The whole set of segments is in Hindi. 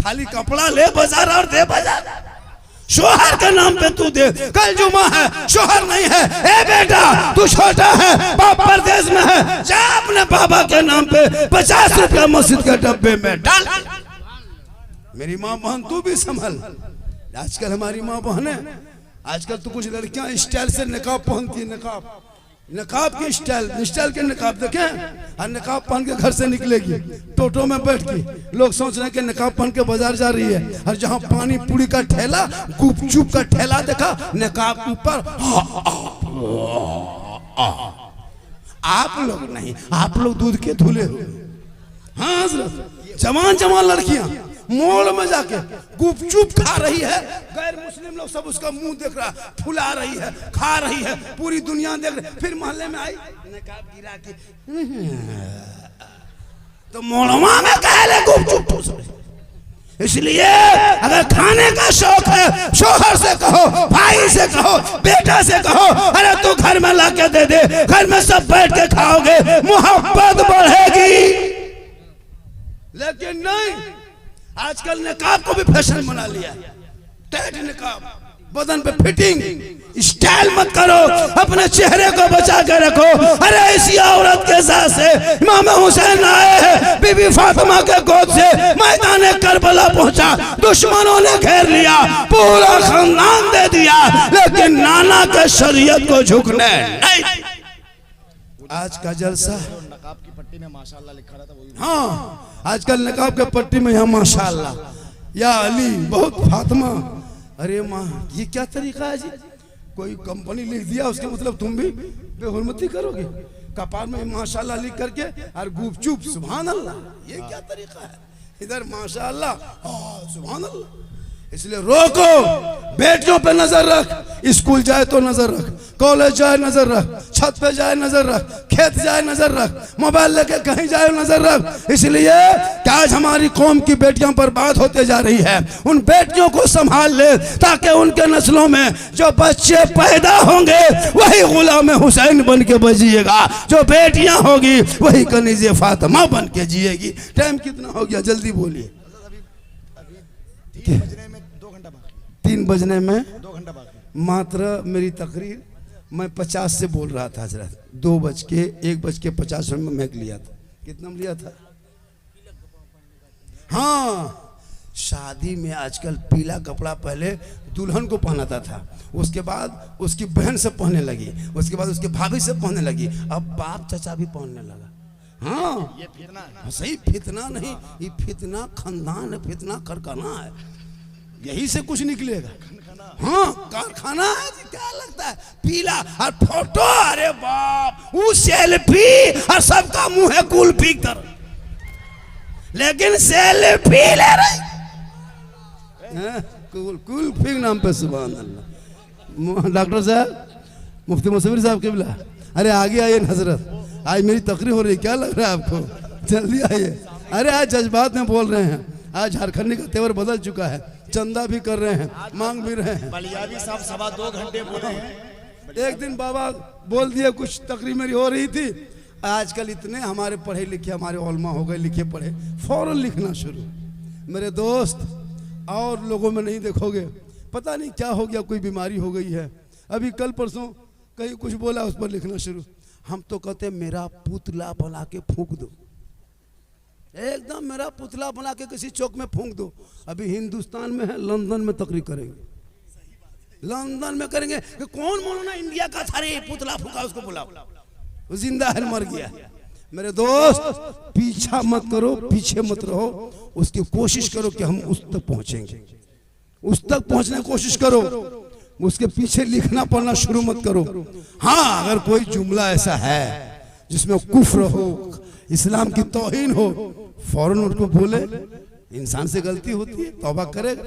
खाली कपड़ा ले बाजार और दे बाजार। शोहर के नाम पे तू दे, कल जुमा है, शोहर नहीं है, ए बेटा तू छोटा है, बाप परदेश में है, जा अपने बाबा के नाम पे 50 रुपया मस्जिद के डब्बे में डाल। मेरी माँ बहन तू भी संभल। आजकल हमारी माँ बहन है, आजकल तो कुछ लड़कियां स्टाइल से निकाब पहनती, नकाब की स्टाइल के नकाब देखे, और नकाब पहन के घर से निकलेगी टोटो में बैठ के। लोग सोच रहे हैं कि नकाब पहन के बाजार जा रही है, और जहाँ पानी पूरी का ठेला, गुपचुप का ठेला देखा, नकाब के ऊपर आप लोग नहीं, आप लोग दूध के धुले हो। हाँ जवान लड़कियां मोड़ में जाके गुपचुप खा रही है, गैर मुस्लिम लोग सब उसका मुंह देख रहा, फुला रही है, खा रही है, पूरी दुनिया देख रही। फिर मोहल्ले में आई नकाब गिरा के, तो मोड़वा में कहले गुपचुप। इसलिए अगर खाने का शौक है, शोहर से कहो, भाई से कहो, बेटा से कहो, अरे तू घर में ला के दे दे, घर में सब बैठ के खाओगे, मोहब्बत बढ़ेगी। लेकिन नहीं, आजकल निकाब को भी फैशन बना लिया। टाइट निकाब, बदन पे फिटिंग, स्टाइल मत करो, अपने चेहरे को बचा के रखो। अरे ऐसी औरत के साथ से इमाम हुसैन आए हैं, बीबी फातिमा के गोद से मैदान करबला पहुंचा, दुश्मनों ने घेर लिया, पूरा खानदान दे दिया, लेकिन नाना के शरीयत को झुकने नहीं। आज का जलसा नकाब की पट्टी में माशाअल्लाह लिखा रहा था, वो हाँ आजकल नकाब के पट्टी में यहाँ माशाअल्लाह, या अली बहुत फातिमा। अरे माँ ये क्या तरीका है जी, कोई कंपनी लिख दिया उसके मतलब तुम भी बेहुरमती करोगे, कपार में माशाअल्लाह लिख करके और गुपचुप सुभान अल्लाह, ये क्या तरीका है। इधर माशाअल्लाह सुभान अल्लाह। इसलिए रोको, बेटियों पे नजर रख, स्कूल जाए तो नजर रख, कॉलेज जाए नजर रख, छत पे जाए नजर रख, खेत जाए नजर रख, मोबाइल लेके कहीं जाए नजर रख। इसलिए क्या आज हमारी कौम की बेटियां बर्बाद होते जा रही है, उन बेटियों को संभाल ले, ताकि उनके नस्लों में जो बच्चे पैदा होंगे वही गुलाम हुसैन बन के बजिएगा, जो बेटियां होगी वही कनीज़े फातिमा बन के जिएगी। टाइम कितना हो गया, जल्दी बोलिए। 3 बजने में 2 घंटा बाकी मात्र मेरी तकरीर। मैं 50 से बोल रहा था हजरत, 1:50 में महक लिया था। कितना में लिया था? हाँ, शादी में आजकल पीला कपड़ा पहले दुल्हन को पहनाता था, उसके बाद उसकी बहन से पहनने लगी, उसके बाद उसके भाभी से पहनने लगी, अब बाप चाचा भी पहनने लगा। हाँ ये फितना है। सही, फितना नहीं, ये फितना खानदान है, फितना करखाना है, यही से कुछ निकलेगा। हाँ कारखाना है जी, क्या लगता है पीला और फोटो, अरे बाप वो सेल्फी और सबका मुंह है कुल्फी की तरह, लेकिन सेल्फी ले रहे कुल्फी नाम पे। सुभान अल्लाह। डॉक्टर साहब, मुफ्ती मुसविर साहब किबला, अरे आगे आइए हजरत, आज मेरी तकरीर हो रही, क्या लग रहा है आपको? जल्दी आइए। अरे आज जज्बात में बोल रहे हैं, आज झारखंडी का तेवर बदल चुका है, चंदा भी कर रहे हैं, मांग भी रहे हैं। बलियावी साहब 2.25 घंटे बोले हैं। एक दिन बाबा बोल दिए, कुछ तकरीर मेरी हो रही थी। आजकल इतने हमारे पढ़े लिखे, हमारे उलमा हो गए, लिखे पढ़े, फौरन लिखना शुरू। मेरे दोस्त और लोगों में नहीं देखोगे, पता नहीं क्या हो गया, कोई बीमारी हो गई है। अभी कल परसों कहीं कुछ बोला, उस पर लिखना शुरू। हम तो कहते मेरा पुतला बना के फूंक दो, एकदम मेरा पुतला बना के किसी चौक में फूंक दो। अभी हिंदुस्तान में है, लंदन में तकरीर करेंगे, लंदन में करेंगे कि कौन मौलाना इंडिया का था रे, पुतला फूंका, उसको बुलाओ, वो जिंदा है मर गया। मेरे दोस्त पीछा मत करो, पीछे मत रहो, उसकी कोशिश करो कि हम उस तक पहुंचेंगे, उस तक पहुंचने की कोशिश करो, उसके पीछे लिखना पढ़ना शुरू मत करो। हाँ अगर कोई जुमला ऐसा है जिसमें कुफ्र हो, इस्लाम की तौहीन हो, फौरन उनको बोले, इंसान से गलती होती है, तौबा करेगा।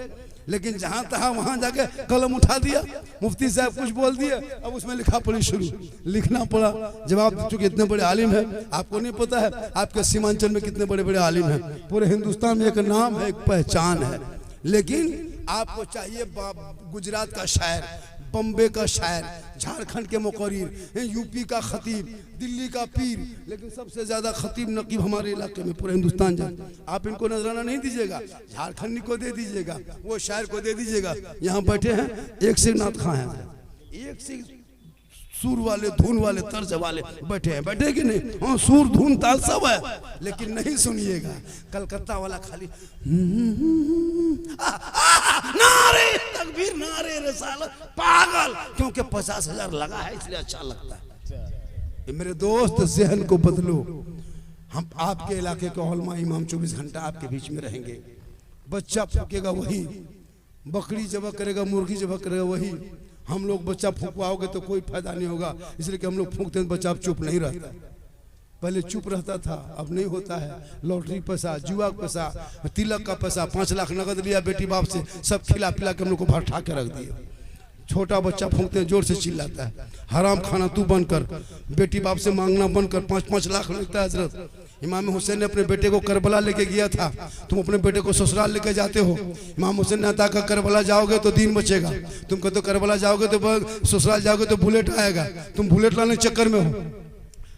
लेकिन जहां तहा वहां जाके कलम उठा दिया, मुफ्ती साहब कुछ बोल दिए, अब उसमें लिखा पढ़ी शुरू, लिखना पड़ा। जवाब, चूंकि इतने बड़े आलिम हैं, आपको नहीं पता है आपके सीमांचल में कितने बड़े बड़े आलिम हैं, पूरे हिंदुस्तान में एक नाम है, एक पहचान है। लेकिन आपको चाहिए गुजरात का शायर बम्बे का शायर, झारखंड के मुकर्रिर, यूपी का खतीब, दिल्ली का पीर, लेकिन सबसे ज्यादा खतीब नकीब हमारे इलाके में पूरे हिंदुस्तान जान। आप इनको नजराना नहीं दीजिएगा, झारखंडी को दे दीजिएगा, वो शायर को दे दीजिएगा। यहाँ बैठे हैं, एक से नात खां हैं, एक से सुर वाले, धुन वाले, तर्ज वाले बैठे हैं। बैठे कि नहीं? हाँ, सुर धुन ताल सब है, लेकिन नहीं सुनिएगा। कलकत्ता वाला खाली नारे तकबीर, नारे रिसालत, पागल, क्योंकि 50,000 लगा है इसलिए अच्छा लगता है। मेरे दोस्त, जहन को बदलो। हम आपके इलाके के उलमा इमाम 24 घंटा आपके बीच में रहेंगे। बच्चा फूकेगा वही, बकरी जबा करेगा, मुर्गी जबा करेगा वही। हम लोग बच्चा फूकवाओगे तो कोई फायदा नहीं होगा, इसलिए कि हम लोग फूकते हैं बच्चा अब चुप नहीं रहता। पहले चुप रहता था, अब नहीं होता है। लॉटरी पैसा, जुआ का पैसा, तिलक का पैसा, 5 लाख नगद लिया बेटी बाप से, सब खिला पिला के हम लोग को बाहर ठा के रख दिए। छोटा बच्चा फूकते हैं, जोर से चिल्लाता है, हराम खाना तू बंद कर, बेटी बाप से मांगना बंद कर, 5-5 लाख लगता है। हजरत इमाम हुसैन ने अपने बेटे को करबला लेके गया था, तुम अपने बेटे को ससुराल लेके जाते हो। इमाम हुसैन ने अता का करबला जाओगे तो दिन बचेगा, तुम कहते हो करबला जाओगे तो ससुराल जाओगे तो बुलेट आएगा, तुम बुलेट लाने चक्कर में हो।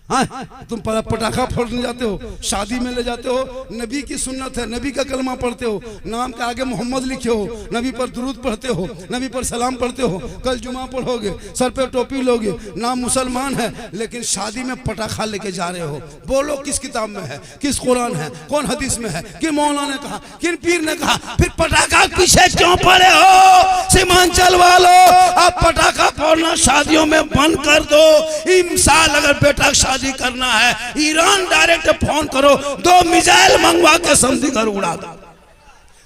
हाँ, तुम पटाखा फोड़ने जाते हो, शादी में ले जाते हो, नबी की सुन्नत है, नबी का कलमा पढ़ते हो, नाम के आगे मोहम्मद लिखे हो, नबी पर दुरूद पढ़ते हो, नबी पर सलाम पढ़ते हो, कल जुमा पढ़ोगे, सर पे टोपी लोगे, नाम मुसलमान है, लेकिन शादी में पटाखा लेके जा रहे हो। बोलो किस किताब में है, किस कुरान है, कौन हदीस में है, किन मौलाना ने कहा, किन पीर ने कहा? फिर पटाखा पीछे क्यों पड़े हो? सीमांचल वालों, आप पटाखा फोड़ना शादियों में बंद कर दो। इंसान अगर बेटा शादी करना है, ईरान डायरेक्ट फोन करो, 2 मिसाइल मंगवा के समझी घर उड़ा दो,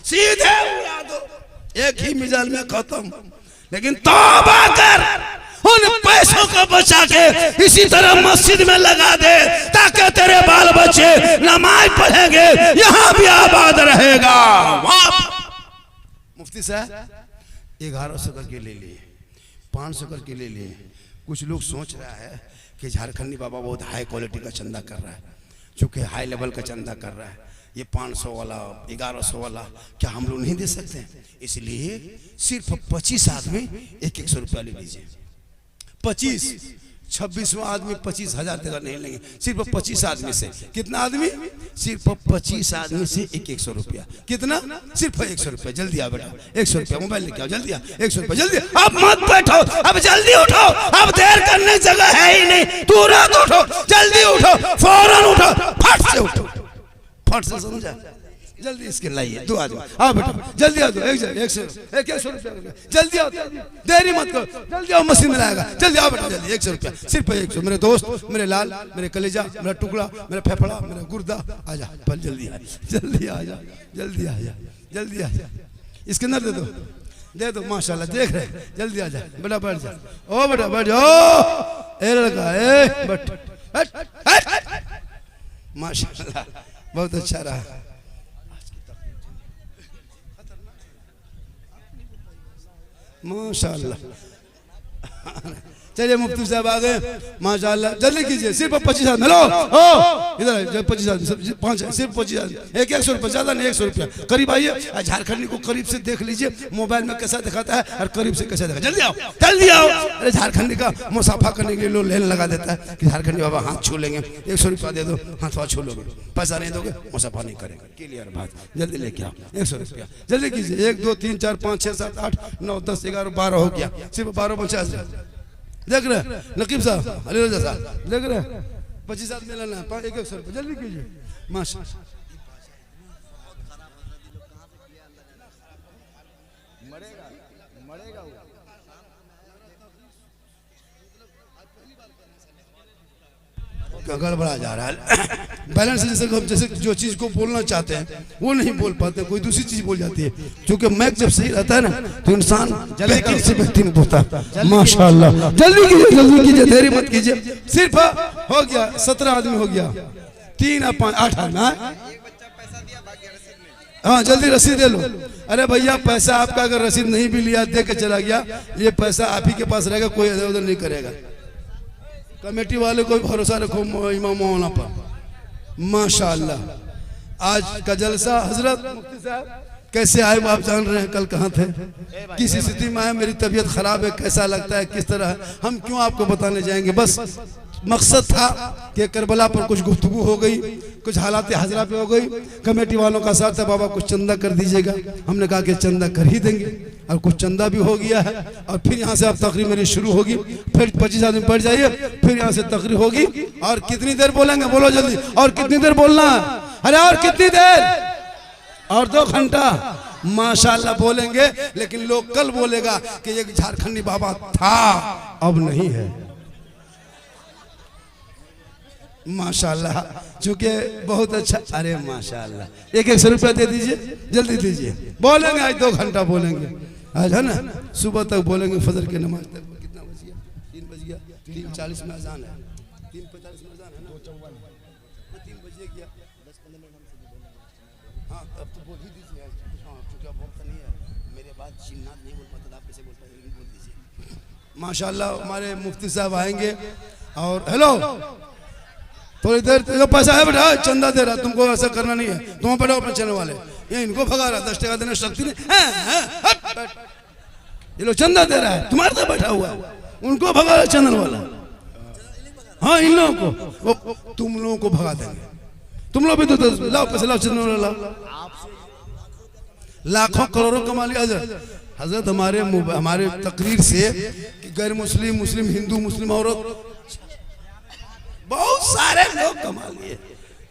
सीधे उड़ा दो, एक ही मिसाइल में खत्म। लेकिन तौबा कर, उन पैसों को बचा के इसी तरह मस्जिद में लगा दे, ताकि तेरे बाल बच्चे नमाज पढ़ेंगे, यहां भी आबाद रहेगा। मुफ्ती साहब 1100 करके ले लिए, 500 करके ले लिए। कुछ लोग सोच रहा है कि झारखंडी बाबा बहुत हाई क्वालिटी का चंदा कर रहा है, चूंकि हाई लेवल का चंदा कर रहा है। ये 500 वाला, 1100 वाला क्या हम लोग नहीं दे सकते? इसलिए सिर्फ 25 आदमी 100 रुपया ले लीजिए। 26वां आदमी 25,000 देगा, नहीं लेंगे, सिर्फ 25 आदमी से। कितना आदमी? सिर्फ 25 आदमी से 100 रुपया। कितना? सिर्फ 100 रुपया। जल्दी आ बेटा, 100 रुपया मोबाइल लेके आओ, जल्दी आ, 100 रुपया जल्दी। अब मत बैठो, अब जल्दी उठो, अब देर करने की जगह है ही नहीं। तुरंत उठो, जल्दी उठो, फौरन उठो, फट से उठो, फट से, समझा? जल्दी इसके लाइए 2 आदमी। आओ बेटा, जल्दी आओ, 100 रुपया, जल्दी आओ, देरी मत करो, जल्दी आओ, मशीन में लाएगा, जल्दी आओ बेटा, जल्दी 100 रुपया, सिर्फ 100। मेरे दोस्त, मेरे लाल, मेरे कलेजा, मेरा टुकड़ा, मेरा फेफड़ा, मेरा गुर्दा, आजा पल, जल्दी आ, जल्दी आ जा, जल्दी आ जा, जल्दी आ जा। इसके अंदर दे दो, दे दो, माशाल्लाह, देख रहे, जल्दी आ जा बेटा, बैठ जा। ओ बेटा बैठ जाओ, ए लड़का, ए बैठ, माशाल्लाह, बहुत अच्छा रहा। माशाल्लाह, चलिए मुफ्ती साहब आ गए, माशाल्लाह, जल्दी कीजिए। सिर्फ 25 आदमी, हेलो हो इधर, 25 आदमी, सिर्फ 25 आदमी, 100 रुपया, ज्यादा नहीं, 100 रुपया। करीब आइए, झारखंडी को करीब से देख लीजिए, मोबाइल में कैसा दिखाता है और करीब से कैसा दिखा। जल्दी आओ, जल्दी आओ। अरे झारखंडी का मुसाफा करने के लिए लोग लाइन लगा देता है कि झारखंडी बाबा हाथ छू लेंगे, 100 रुपया दे दो, हाथ वहाँ छू लोगे, पैसा नहीं दोगे, मुसाफा नहीं करेंगे। क्लियर बात, जल्दी लेके आओ, 100 रुपया, जल्दी कीजिए। 1 2 3 4 5 6 7 8 9 10 11 12 हो गया, सिर्फ 12 देख रहे नकीब साहब, अली रजा साहब, देख रहे 25 आदमी लेना है, 100 रुपये, जल्दी कीजिए। माशा गड़बड़ा जा रहा है बैलेंस। जैसे जो चीज को बोलना चाहते हैं वो नहीं बोल पाते, कोई दूसरी चीज बोल जाती है। क्योंकि मैक जब सही रहता है ना तो इंसान बेहतर से बेहतरीन बोलता है। माशाल्लाह, जल्दी कीजिए, जल्दी कीजिए, देरी मत कीजिए। सिर्फ हो गया 17 आदमी हो गया, 3 और 5 8 आदमी। हाँ जल्दी रसीद दे लो। अरे भैया पैसा आपका अगर रसीद नहीं भी लिया, दे के चला गया, ये पैसा आप ही के पास रहेगा, कोई इधर उधर नहीं करेगा। कमेटी वाले को भरोसा रखो इमाम मौलाना पर। माशाअल्लाह आज का जलसा हजरत मुफ्ती साहब कैसे आए वो आप जान रहे हैं, कल कहाँ थे, किस स्थिति में आए, मेरी तबीयत खराब है, कैसा लगता है, किस तरह है, हम क्यों आपको बताने जाएंगे। बस मकसद था कि करबला पर कुछ गुफ्तगू हो गई, कुछ हालात हजरा पे हो गई, कमेटी वालों का साथ है, बाबा कुछ चंदा कर दीजिएगा। हमने कहा कि चंदा कर ही देंगे, और कुछ चंदा भी हो गया है। और फिर यहाँ से अब तकरीर मेरी शुरू होगी, फिर 25 आदमी बैठ जाइए, फिर यहाँ से तकरीर होगी। और कितनी देर बोलेंगे, बोलो जल्दी, और कितनी देर बोलना है, अरे और कितनी देर, और 2 घंटा माशाल्लाह बोलेंगे। लेकिन लोग कल बोलेगा कि ये झारखंडी बाबा था, अब नहीं है। माशाल्लाह, चूंकि बहुत अच्छा, अरे माशाल्लाह, 100 रुपया दे दीजिए, जल्दी दीजिए। बोलेंगे आज 2 घंटा बोलेंगे, आज है ना, सुबह तक बोलेंगे, फजर की नमाज तक। कितना बज गया, 3 बज गया, 3:40 में अजान है, 3:45 में अजान है ना, 3 बजे गया, 10-15 मिनट हमसे। हाँ अब तो बोल ही दीजिए, हाँ चूँकि अब वक्त नहीं है, मेरे बाद जिन्नात नहीं बोल पाता, आप कैसे बोल पाएंगे, बोल दीजिए। माशाल्लाह हमारे मुफ्ती साहब आएंगे। और हेलो, थोड़ी देर, तो पैसा है बेटा, चंदा दे रहा, तुमको ऐसा करना नहीं है, तुम बैठो अपने चैनल वाले, ये इनको भगा रहा, 10 टका देने शक्ति नहीं, ये लोग चंदा दे रहा है, तुम्हारे साथ बैठा हुआ है, उनको भगा रहा चैनल वाला। हाँ इन लोगों को, तुम लोगों को भगा देंगे, तुम लोग भी तो लाओ पैसे, लाओ चैनल वाला लाओ, लाखों करोड़ों कमा लिया हजरत। हमारे तकरीर से गैर मुस्लिम, मुस्लिम, हिंदू, मुस्लिम औरत, बहुत सारे लोग कमा लिए।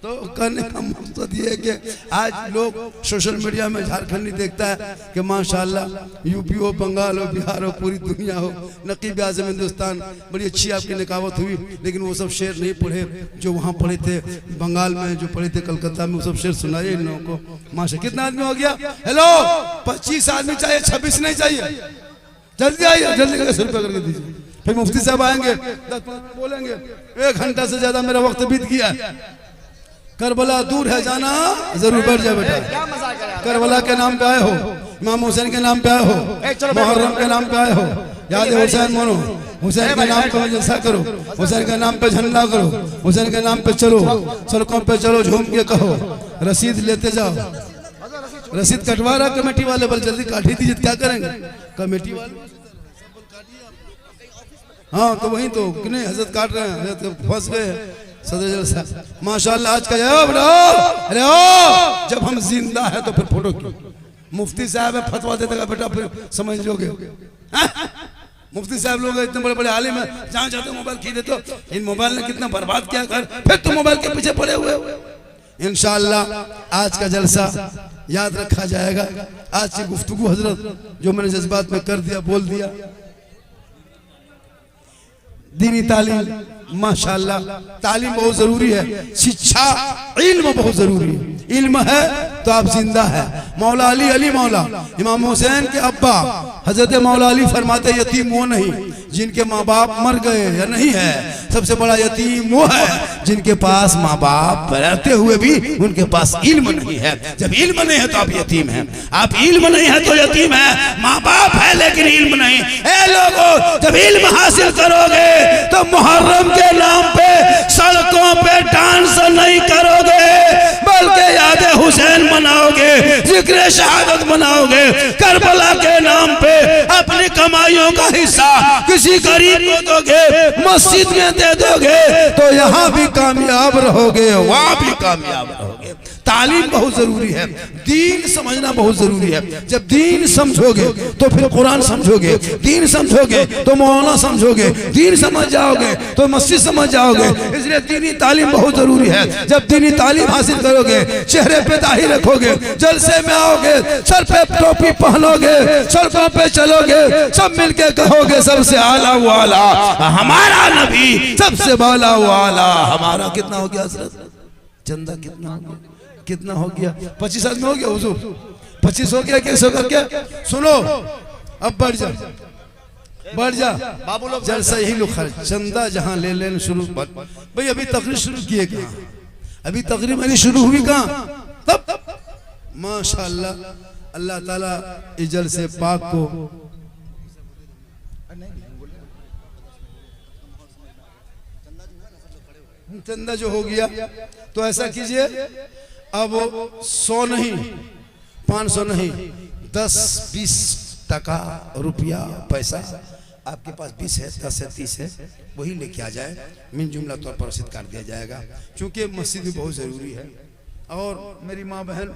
तो कहने का मकसद ये है कि आज लोग सोशल मीडिया में झारखंडी देखता है कि माशाल्लाह यूपी हो, बंगाल हो, बिहार हो, पूरी दुनिया हो, नकीब आज़म हिंदुस्तान, बड़ी अच्छी आपकी निकावत हुई। लेकिन वो सब शेर नहीं पढ़े जो वहाँ पढ़े थे बंगाल में, जो पढ़े थे कलकत्ता में, वो सब शेर सुनाइए इन लोगों को। माशा, कितना आदमी हो गया, हेलो 25 आदमी चाहिए, 26 नहीं चाहिए, जल्दी आइए, जल्दी करके 100 रुपया करके दीजिए। फिर मुफ्ती साहब आएंगे, 10-15 बोलेंगे, 1 घंटा से ज्यादा मेरा वक्त बीत गया। करबला दूर है जाना, जरूर बैठ जाए बेटा। करबला के नाम पे आए हो, इमाम हुसैन के नाम पे आए हो, मुहर्रम के नाम पे आए हो, याद हुसैन मानो, हुसैन के नाम पे जलसा करो, हुसैन के नाम पे झंडा करो, हुसैन के नाम पे चलो, सड़कों पे चलो, झूम के कहो, रसीद लेते जाओ। रसीद कटवा रहा कमेटी वाले, बल जल्दी काट ही दीजिए, क्या करेंगे कमेटी वाले। हाँ तो वही तो कि नहीं, हजरत काट रहे हैं, हजरत फंस गए सदर जलसा। माशाल्लाह आज का जवाब, अरे ओ जब हम जिंदा है तो फिर फोटो क्यों। मुफ्ती साहब है, फतवा देते का बेटा, फिर समझ लोगे। मुफ्ती साहब लोग इतने बड़े बड़े आलिम है, जहाँ जाते मोबाइल खींचे, तो इन मोबाइल ने कितना बर्बाद किया घर, फिर तुम मोबाइल के पीछे पड़े हुए। इंशाअल्लाह आज का जलसा याद रखा जाएगा। आज की गुफ्तगू हजरत जो मैंने जज्बात में कर दिया, बोल दिया, दीनी तालीम माशाल्लाह, तालीम बहुत जरूरी है, शिक्षा इल्म बहुत जरूरी है। इल्म है तो आप जिंदा है। मौला अली, अली मौला, इमाम हुसैन के अब्बा हजरत मौला अली फरमाते यतीम वो नहीं जिनके माँ बाप मर गए या नहीं है, सबसे बड़ा यतीम वो है जिनके पास माँ बाप रहते हुए भी उनके पास इल्म नहीं है। जब इल्म नहीं है तो आप यतीम हैं, आप इल्म नहीं है तो यतीम है। माँ बाप है लेकिन इल्म नहीं। ए लोगों, जब इल्म हासिल करोगे तो मुहर्रम के नाम पे सड़कों पे डांस नहीं करोगे, बल्कि याद हुसैन मनाओगे, जिक्र शहादत मनाओगे। करबला के नाम पे अपनी कमाइयों का हिस्सा किसी गरीब को दोगे, मस्जिद में दे दोगे, तो यहाँ भी कामयाब रहोगे, वहाँ भी कामयाब रहोगे। तालीम बहुत जरूरी है, दीन समझना बहुत जरूरी है। जब दीन समझोगे तो फिर कुरान समझोगे, दीन समझोगे तो मौलाना समझोगे, दीन समझ जाओगे तो मस्जिद समझ जाओगे। इसलिए दीनी तालीम बहुत जरूरी है। जब दीनी तालीम हासिल करोगे, चेहरे पे दाढ़ी रखोगे, जलसे में आओगे, सर पे टोपी पहनोगे, सड़कों पे चलोगे, सब मिलके कहोगे सबसे आला वाला हमारा नबी, सबसे बाला वाला हमारा। कितना हो गया हज़रत? चंदा कितना हो गया? कितना हो गया? 25 आदमी हो गया हुजूर, 25 हो गया। कैसे हो गया? सुनो, अब बढ़ जा, बढ़ जा, जलसा यही लोग खर्च, चंदा जहाँ ले लेना शुरू। भाई अभी तकरीर शुरू किए कहाँ? अभी तकरीर मेरी शुरू हुई कहाँ? तब माशाअल्लाह अल्लाह ताला इस जलसे पाक को चंदा जो हो गया तो ऐसा कीजिए, अब 100 नहीं 500 नहीं, 10-20 टका रुपया पैसा आपके पास 20 है, 10 है, 30 है, वही लेके आ जाए, मिन जुमला तौर पर रसीद काट दिया जाएगा, क्योंकि मस्जिद भी बहुत ज़रूरी है। और मेरी माँ बहन,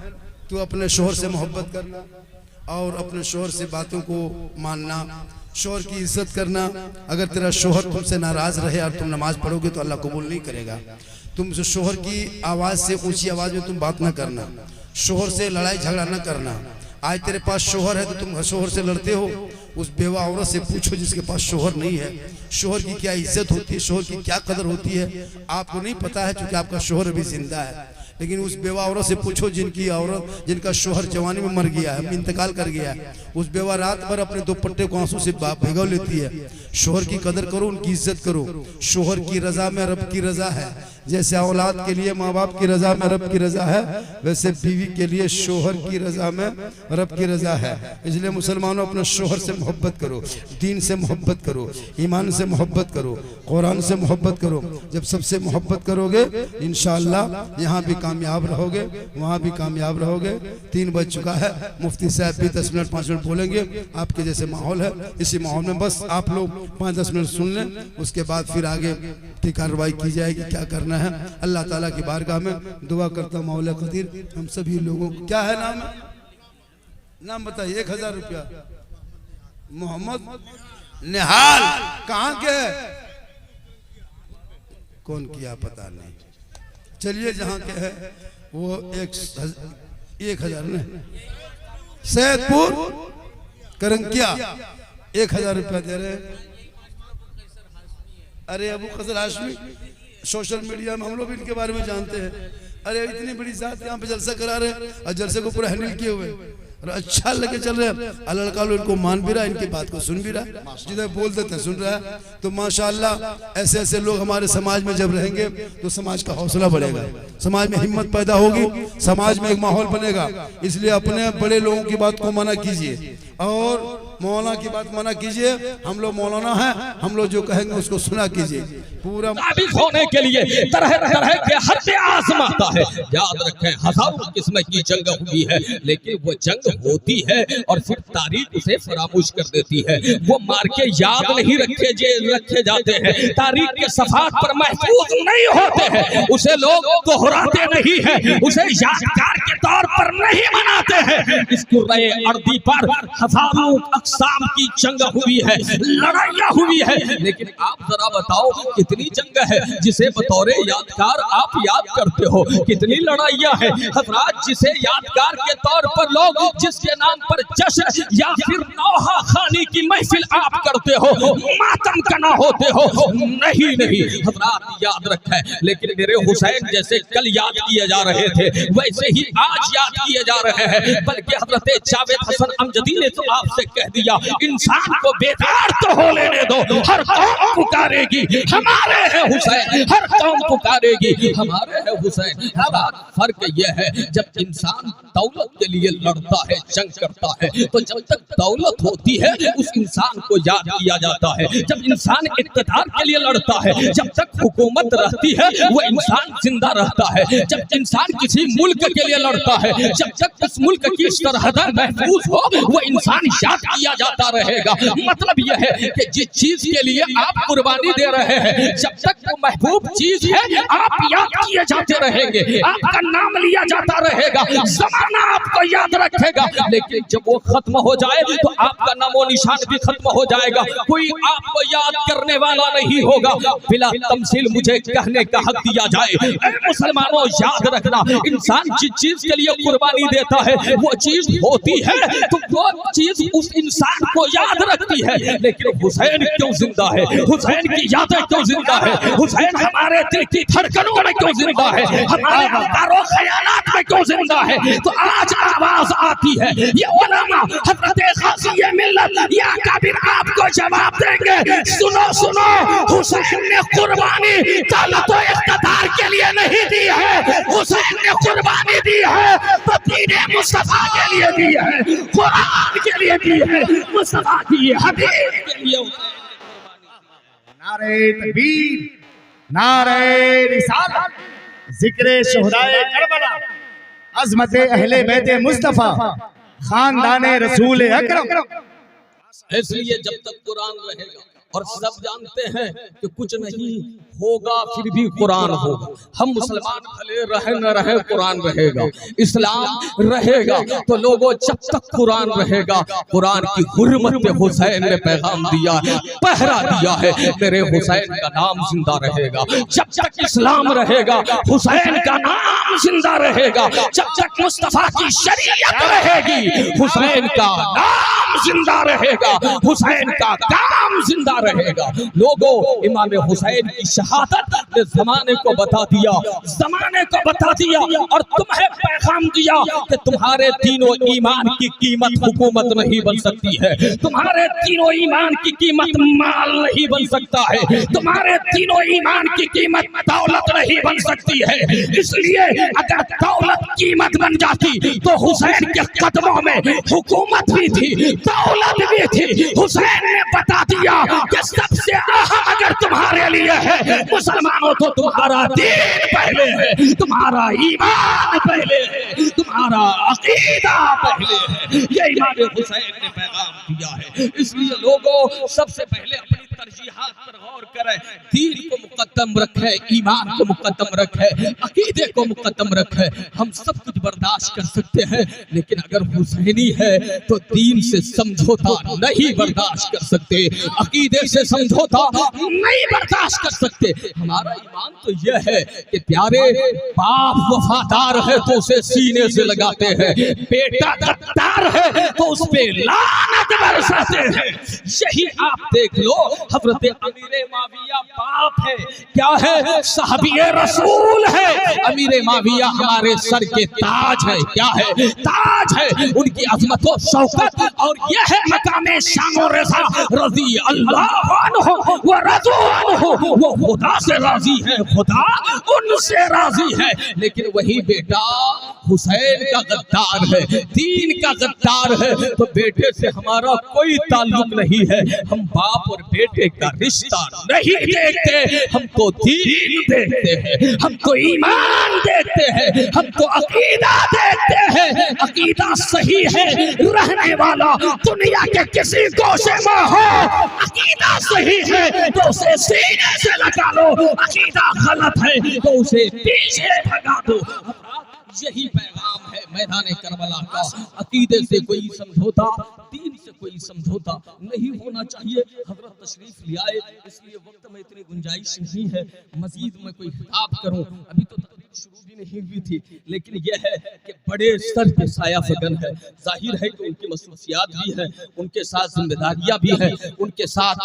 तू अपने शोहर से मोहब्बत करना और अपने शोहर से बातों को मानना, शोहर की इज्जत करना। अगर तेरा शोहर तुमसे नाराज रहे और तुम नमाज पढ़ोगे तो अल्लाह कबूल नहीं करेगा। तुम शोहर की आवाज़ से, ऊंची आवाज़ में तुम बात ना करना, शोहर से लड़ाई झगड़ा ना करना। आज तेरे पास शोहर है तो तुम शोहर से लड़ते हो, उस बेवा औरत से पूछो जिसके पास शोहर नहीं है, शोहर की क्या इज्जत होती है, शोहर की क्या कदर होती है। आपको नहीं पता है क्योंकि आपका शोहर अभी जिंदा है, लेकिन उस बेवा औरत से पूछो जिनका शोहर जवानी में मर गया है, इंतकाल कर गया है। उस बेवा रात भर अपने दुपट्टे को आंसू से भिगो लेती है। शोहर की कदर करो, उनकी इज्जत करो। शोहर की रजा में रब की रजा है। जैसे औलाद के लिए माँ बाप की रजा में रब की रजा है, वैसे बीवी के लिए शोहर की रजा में रब की रजा है। इसलिए मुसलमानों, अपने शोहर से मोहब्बत करो, दीन से मोहब्बत करो, ईमान से मोहब्बत करो, कुरान से मोहब्बत करो। जब सबसे मोहब्बत करोगे इंशाअल्लाह यहाँ भी कामयाब रहोगे, वहाँ भी कामयाब रहोगे। 3 बज चुका है, मुफ्ती साहब भी 10 मिनट 5 मिनट बोलेंगे। आपके जैसे माहौल है, इसी माहौल में बस आप लोग 5-10 मिनट सुन लें, उसके बाद फिर आगे की कार्रवाई की जाएगी, क्या करना है। अल्लाह ताला की बारगाह में दुआ करता हूं, मौला कदीर हम सभी लोगों को। क्या है नाम? नाम बताइए। 1000 रुपया। मोहम्मद निहाल। कहाँ के? कौन किया पता नहीं, चलिए जहाँ के है वो 1000 ने सैदपुर करंकिया 1000 रुपया दे रहे। अरे अबू खजर हाशमी, सोशल मीडिया में हम लोग भी इनके बारे में जानते हैं। अरे इतनी बड़ी जात यहाँ पे जलसा करा रहे और जलसे को पूरा हैंडल किए हुए और अच्छा लगे चल रहे हैं। लड़का लोग इनको मान भी रहा है, इनकी बात को सुन भी रहा है, जिधर बोल देते हैं सुन रहा है। तो माशाअल्लाह ऐसे ऐसे लोग हमारे समाज में जब रहेंगे तो समाज का हौसला बढ़ेगा, समाज में हिम्मत पैदा होगी, समाज में एक माहौल बनेगा। इसलिए अपने बड़े लोगों की बात को मना कीजिए और मौलाना की बात मना कीजिए। हम लोग मौलाना हैं, हम लोग जो कहेंगे उसको सुना कीजिए। पूरा साबित होने के लिए तरह तरह के हत्या आजमाता है। याद रखें, हजारों किस्म की जंग हुई है, लेकिन वो जंग होती है और फिर तारीख उसे फरामोश कर देती है। वो मार के याद नहीं रखे जाते हैं, तारीख के सफात पर महफूज नहीं होते हैं, उसे लोग दोहराते नहीं हैं, उसे यादगार के तौर पर नहीं मनाते हैं। इस कुर्रे अर्दी पर हजारों अक़साम की जंग हुई है, लड़ाइयाँ हुई है, लेकिन आप जरा बताओ कितनी जंग है जिसे बतौरे यादगार आप याद करते हो? कितनी लड़ाइयाँ हैं हजरात जिसे यादगार के तौर पर लोग, जिसके नाम पर जश्न या फिर नौहा खानी की महफिल आप करते हो, मातम कना होते हो? नहीं नहीं हजरात, याद रखें। लेकिन मेरे हुसैन जैसे कल याद किए जा रहे थे, वैसे ही आज याद किए जा रहे हैं। बल्कि हजरत जावेद हसन अमजदी ने तो आपसे कह दिया, इंसान को बेकार तो हो लेने दो, हर कौम पुकारेगी हमारे है हुसैन, हर कौम पुकारेगी हमारे है हुसैन। फर्क यह है, जब इंसान दौलत के लिए लड़ता है, जंग करता है, तो जब तक दौलत होती है उस इंसान को याद किया जाता है। जब इंसान इक़्तिदार के लिए लड़ता है, जब तक हुकूमत रहती है वो इंसान जिंदा रहता है। जब इंसान किसी मुल्क के लिए लड़ता है, जब तक उस मुल्क की सरहदें महफूज हो वो इंसान याद किया जाता रहेगा। मतलब यह है कि जिस चीज के लिए आप कुर्बानी दे रहे हैं, जब तक वो महबूब चीज है आप याद किए जाते रहेंगे, आपका नाम लिया जाता रहेगा, जमाना आपको याद रखेगा। लेकिन जब वो खत्म हो जाए तो आपका नामो निशान भी खत्म हो जाएगा, कोई आपको याद करने वाला नहीं होगा। बिला तमसील मुझे कहने का हक दिया जाए, मुसलमानों याद रखना, इंसान जिस चीज के लिए कुर्बानी देता है वो चीज होती है तो वो चीज उस इंसान को याद रखती है। लेकिन हुसैन क्यों जिंदा है? हुसैन की यादें क्यों जिंदा है? हुसैन हमारे दिल की धड़कनों में क्यों जिंदा है? हमारे अफकारों ख्यालात में क्यों जिंदा है? तो आज आवाज आती है, ये उलमा हज़रत ग़ाज़ी मिल्लत या कबीर आपको जवाब देंगे। सुनो सुनो, हुसैन ने कुर्बानी दौलत और इक़्तिदार के लिए नहीं दी है, हुसैन ने कुर्बानी दी है तो दीन मुस्तफा के लिए दी है, कुरान के लिए दी है, मुस्तफा की हदीस के लिए। नारे तकबीर, नारे रिसालत, जिक्रे शुहदाए करबला, अज़मत अहले बैत मुस्तफ़ा खानदान रसूल अकरम। इसलिए जब तक कुरान रहेगा, और सब जानते हैं कि कुछ नहीं होगा फिर भी कुरान होगा। हम मुसलमान भले रहे न रहे, कुरान रहेगा, इस्लाम रहेगा। तो लोगों, जब तक कुरान रहेगा, कुरान की हुर्मत पे हुसैन ने पैगाम दिया है, पहरा दिया है, मेरे हुसैन का नाम जिंदा रहेगा। जब तक इस्लाम रहेगा, हुसैन का नाम जिंदा रहेगा। जब तक मुस्तफा की शरीयत रहेगी, हुसैन का नाम जिंदा रहेगा, हुसैन का काम जिंदा रहेगा। लोगों, इमाम हुसैन की शहादत ने जमाने को बता दिया, जमाने को बता दिया, और तुम्हें पैगाम दिया कि तुम्हारे तीनों ईमान की कीमत हुकूमत नहीं बन सकती है, तुम्हारे तीनों ईमान की कीमत माल नहीं बन सकता है, तुम्हारे तीनों ईमान की कीमत दौलत नहीं बन सकती है। इसलिए अगर दौलत कीमत बन जाती तो हुसैन के कदमों में हुकूमत भी थी, दौलत भी थी। हुसैन ने बता दिया कि सबसे अहम अगर तुम्हारे लिए है मुसलमानों, तो तुम्हारा दीन पहले है, तुम्हारा ईमान पहले है, तुम्हारा अकीदा पहले है। ये इमाम हुसैन ने पैगाम दिया है। इसलिए लोगों, सबसे पहले अपनी तरजीहात पर गौर करें, दीन को मुकद्दम रखे, ईमान को मुकद्दम रखे, अकीदे को मुकद्दम रखे। हम सब कुछ बर्दाश्त कर सकते हैं, लेकिन अगर हुसैनी है तो दीन से समझौता नहीं बर्दाश्त कर सकते, अकीदे से समझौता नहीं बर्दाश्त कर सकते। हमारा ईमान तो यह है कि प्यारे बाप वफादार है तो उसे सीने से लगाते हैं, बेटा गद्दार है तो उस पे लानत बरसाते हैं। यही आप देख लो, हजरत अमीर माविया बाप है, क्या है, साहबीए रसूल है। अमीर माविया हमारे सर के ताज है, क्या है, ताज है। उनकी अजमत व शौकत, और यह है मकामे शान और रज़ा, रज़ी अल्लाह अन्हु व रज़ू अन्हु। वो खुदा से राजी है, खुदा उनसे राजी है। लेकिन वही बेटा हुसैन का गद्दार है, दीन का गद्दार है, तो बेटे से हमारा कोई ताल्लुक नहीं है। हम बाप और बेटे का रिश्ता नहीं देखते, हम तो दीन देखते हैं, हम तो ईमान देखते हैं, हम तो अकीदा देखते हैं। अकीदा सही है, रहने वाला दुनिया के किसी गोशे में हो, अकीदा सही है तो उसे सीने से लगा लो, अकीदा गलत है तो उसे पीछे भगा दो। यही पैगाम है मैदान करबला का। अकीदे से कोई समझौता, दीन से कोई समझौता नहीं होना चाहिए। हजरत तशरीफ ले आए, इसलिए वक्त में इतनी गुंजाइश नहीं है मजीद मैं कोई खिताब करूं। अभी तो शुरू भी नहीं हुई थी, लेकिन यह है कि बड़े स्तर पे साया फगन है। जाहिर है कि उनकी मसरूफियात भी है, उनके साथ जिम्मेदारियां भी हैं, उनके साथ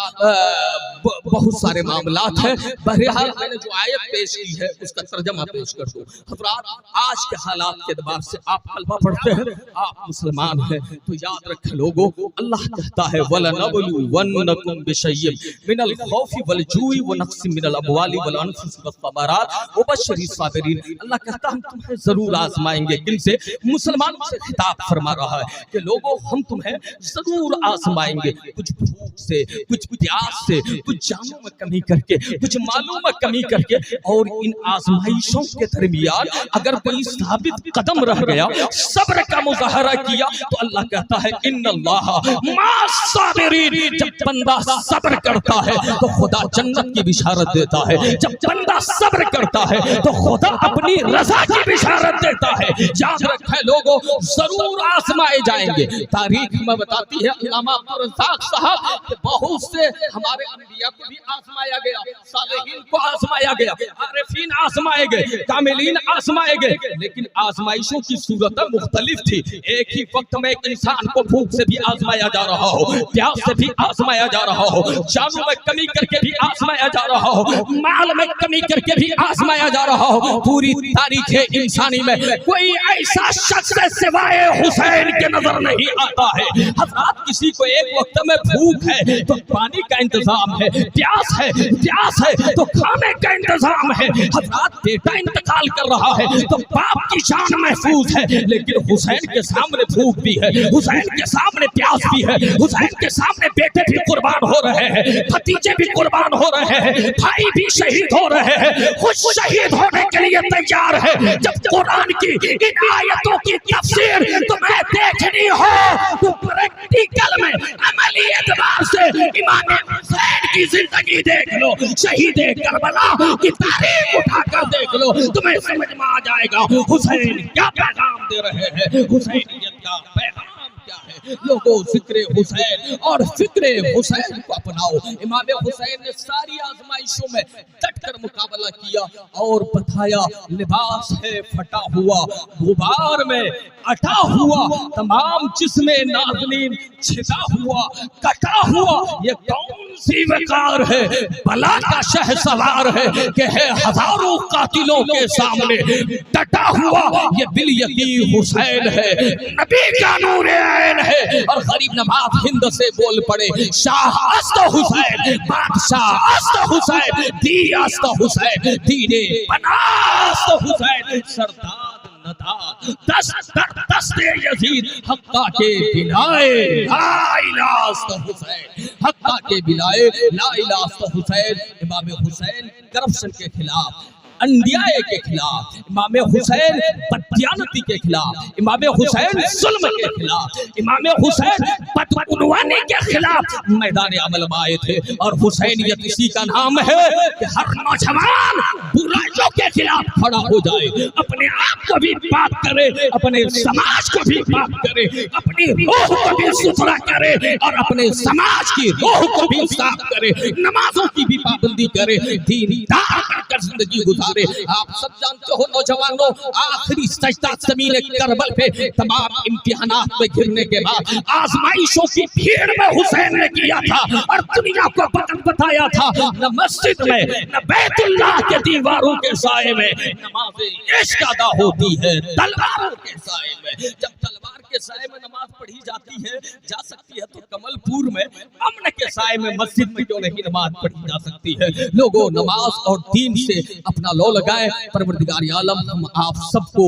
बहुत सारे मामलात हैं। बहरहाल मैंने जो आयत पेश की है उसका तर्जमा पेश कर दूं। हज़रात, आज के हालात के एतबार से आप कलमा पढ़ते हैं, आप मुसलमान हैं, तो याद रखें लोगों, अल्लाह कहता है वलनबलुवन्नकुम बिशय्यिन मिनल खौफि वल जूइ व नक्सिन मिनल अमवालि वल अनफुसि वस्समरात व बश्शिरिस साबिरीन। अल्लाह कहता है हम तुम्हें जरूर आजमाएंगे। किनसे? मुसलमानों से खिताब फरमा रहा है कि लोगों, हम तुम्हें जरूर आजमाएंगे, कुछ भूख से, कुछ प्यास से, कुछ जानों में कमी करके, कुछ मालों में कमी करके। और इन आजमाइशों के दरमियान अगर कोई साबित कदम रह गया, सब्र का मुजाहरा किया, तो अल्लाह कहता है इन्नल्लाह मास्साबिरीन। जब बंदा सब्र करता है तो खुदा जन्नत की बिशारत देता है, जब बंदा सब्र करता है तो खुदा अपनी रज़ा की बिशारत देता है। याद रखें लोगों, जरूर आजमाए जाएंगे। तारीख में बताती है इल्लामा अब्दुल रज़्ज़ाक़ साहब कि बहुत से हमारे अंबिया को भी आजमाया गया, सालिहीन को आजमाया गया, आरिफीन आजमाए गए, कामिलीन आजमाए गए, लेकिन आजमाइशों की सूरत मुख्तलिफ थी। एक ही वक्त में एक इंसान को भूख से भी आजमाया जा रहा हो, प्यास से भी आजमाया जा रहा हो, जानों में कमी करके भी आजमाया जा रहा हो, माल में कमी करके भी आजमाया जा रहा हो। पूरी तारीख इंसानी में कोई ऐसा शख्स सिवाय हुसैन के नजर नहीं आता है। हज़रात, किसी को एक वक्त में भूख है तो पानी का इंतजाम है, प्यास है तो खाने का इंतजाम है। हज़रात, बेटा इंतकाल कर रहा है तो बाप की जान महफूज है, लेकिन हुसैन के सामने भूख भी है, हुसैन के सामने प्यास भी है, हुसैन के सामने बेटे भी कुर्बान हो रहे हैं, भतीजे भी कुर्बान हो रहे हैं, भाई भी शहीद हो रहे हैं। खुद शहीद होने के लिए तैयार है। जब कुरान की इन आयतों की तफसीर तुम्हें देखनी हो तो प्रैक्टिकल में अमली एतबार से इमाम हुसैन की जिंदगी देख लो, शहीद करबला की तारीख उठाकर देख लो, तुम्हें समझ में आ जाएगा हुसैन क्या पैगाम दे रहे हैं, हुसैनियत का पैगाम क्या है। लोगों फिक्रे हुसैन और फिक्रे हुसैन को अपनाओ। इमाम हुसैन ने सारी आजमाइशों में डटकर मुकाबला किया और बताया लिबास है फटा हुआ, गुबार में अटा हुआ, तमाम जिस्मे नाज़नीन छिदा हुआ, कटा हुआ, ये कौन सी वकार है, बला का शह सवार है कि है हजारों कातिलों के सामने डटा हुआ, ये बिल यकीन हुसैन है, नबी का नूर ऐन है। और गरीब नवाब हिंद से बोल पड़े शाह अस्त हुसैन, बादशाह अस्त हुसैन, दी अस्त हुसैन, दीने बनास्त हुसैन, सरदार दस्ते यजीद हक्का के बिलाए ला इलाहा हुसैन, हक्का के बिलाए ला इलाहा हुसैन। इमाम हुसैन करप्शन के खिलाफ, अन्याय के खिलाफ, इमाम हुसैन बददियानती के खिलाफ, इमाम हुसैन जुल्म के खिलाफ, इमाम हुसैन बदउनवानी के खिलाफ मैदान अमल में आए थे। और हुसैनियत इसी का नाम है कि हर नौजवान बुराइयों के खिलाफ खड़ा हो जाए, अपने आप को भी पाक करे, अपने समाज को भी पाक करे, अपनी रूह को भी सुथरा करे और अपने समाज की रूह को भी साफ करे, नमाजों की भी पाबंदी करे, दीनदार बनकर जिंदगी गुजारे। आप सब जानते हो नौजवानों, आखिरी सजदा ज़मीन करबल पे तमाम इम्तिहानात में गिरने के बाद आजमाइशों की भीड़ में हुसैन ने किया था और दुनिया को बताया था न मस्जिद में न बैतुल्लाह के दीवारों के साए में नमाज़ इश्क अदा होती है, तलवारों के साए में। जब तलवार के साए में नमाज पढ़ी जाती है जा सकती है तो कमलपुर में अमन के साए में मस्जिद में क्यों नहीं नमाज पढ़ी जा सकती है। लोगों नमाज और दीन से अपना लो लगाए। परवरदिगार आलम हम आप सबको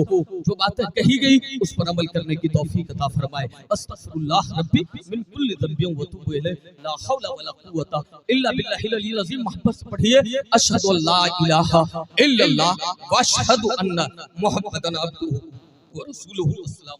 जो बातें कही गई उस पर अमल करने की तौफीक अता फरमाए। अस्तगफिरुल्लाह रब्बी मिन कुल्ली ज़ंबिन व अतूबु इलैह, ला हौला वला कुव्वता इल्ला बिल्लाहिल अलिय्यिल अज़ीम। मोहब्बत से पढ़िए अशहदु अल्ला इलाहा इल्लल्लाह व अशहदु अन्ना मुहम्मदन अब्दुहु व रसूलुहु। अस्सलाम।